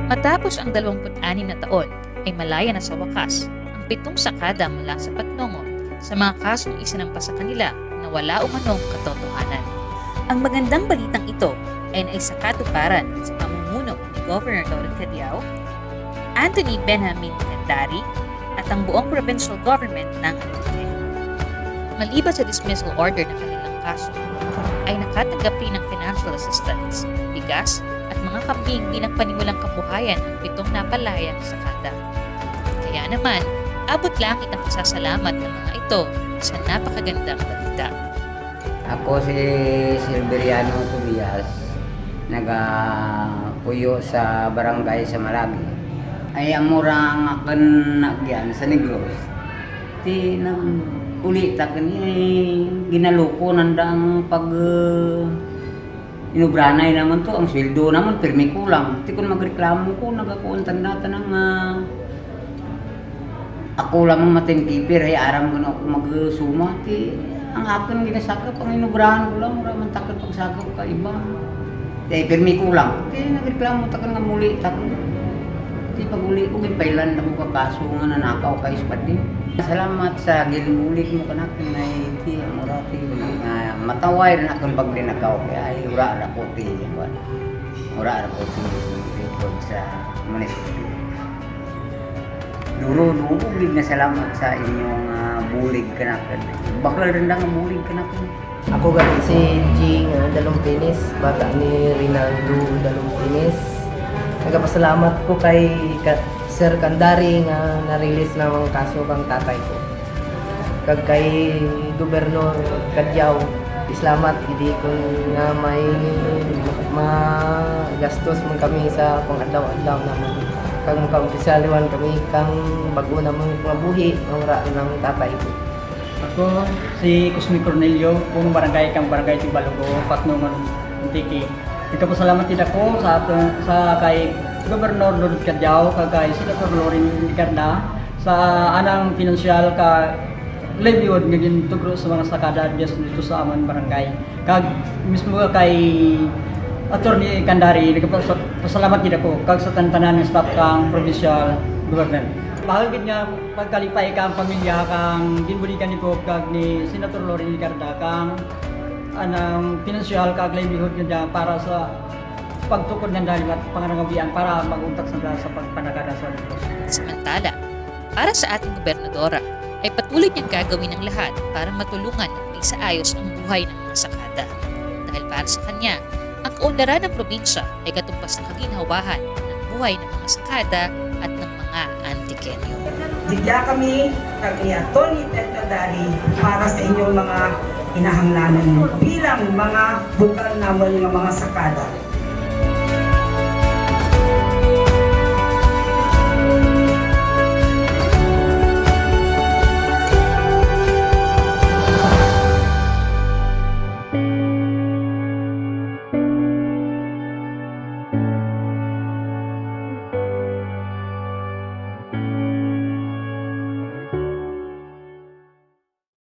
Matapos ang 26 na taon ay malaya na sa wakas ang 7 sakada mula sa Patnongo sa mga kasong isinampa sa kanila na wala umanong katotohanan. Ang magandang balitang ito ay naisakatuparan sa pamumuno ni Governor Dorin Cadiao, Anthony Benjamin Candari at ang buong provincial government ng Antique. Maliban sa dismissal order ng kanilang kaso, ay nakatanggap rin ng financial assistance, bigas at mga kambing bilang panimulang kabuhayan ang 7 napalayang sakada. Kaya naman, abot langit ang pasasalamat ng mga ito sa napakagandang balita. Ako si Silveriano Tobias, nagapuyo sa barangay sa Malagi. Ay ang murang akan nagyan sa Negros. Ti nag-ulit akan ginaluko nandang pag inubranay naman to, ang sweldo naman pirmi kulang. Ti kun magreklamo ko nagakuuntan natin ng ako lamang matingkipir ay aram ko na ako magsuma. Ti ang akin ginasakap ang inubrahan ko lang mura man takot pagsakap ka iba. Ti pirmi kulang. Ti nagreklamo takan nga muli takon. Ti paguli ko gipailan ako kakaso nga nanakaw kay Spadi. Salamat sa ginbulit mo kanakin na iti amorati nga mataway na akong paglinakaw kaya ay ura ra ko ti ura ra ko ti record sa munisipyo. Dulo gid na salamat sa inyong bulig kanakin. Bakal rin lang ang bulig kanakin. Ako gali si Jing Dalumpinis, bata ni Rinaldo Dalumpinis. Nagpasalamat ko kay Sir Candari nga na-release na mga kaso kang tatay ko. Kag kay Gobernador Cadiao, salamat hindi ko nga may magastos man kami sa pang-adlaw-adlaw naman. Kag makaumpisaliwan kami kang bago naman mabuhi ng ng tatay ko. Ako si Cosme Cornelio, kung barangay Tibalugo, Patnongon, Antique. Nagpasalamat din ako sa kay Gobernador Dorin Cadiao, kay Senator Lorin Licarda sa anang pinansyal ka livelihood nga gintugro sa mga sakada dito sa amon barangay. Kag mismo kay Attorney Candari, nagpasalamat din ako kag sa tanan ng staff kang provincial government. Mahal gid nga pagkalipay kang pamilya kang ginbulikan ni ko kag ni Senator Lorin Licarda kang anang pinansyal kag livelihood nga para sa pagtukod ng dahil at pangangabian para mag-untak sa pagpanagada sa Negros. Samantala, para sa ating gobernadora, ay patuloy niyang gagawin ang lahat para matulungan at may saayos ang buhay ng mga sakada. Dahil para sa kanya, ang kaunlaran ng probinsya ay katumpas ng kaginhawahan ng buhay ng mga sakada at ng mga Antiqueño. Bigyan kami kag ni Atty. Ted Candari para sa inyong mga hinahanglanan bilang mga bukal naman ng mga sakada.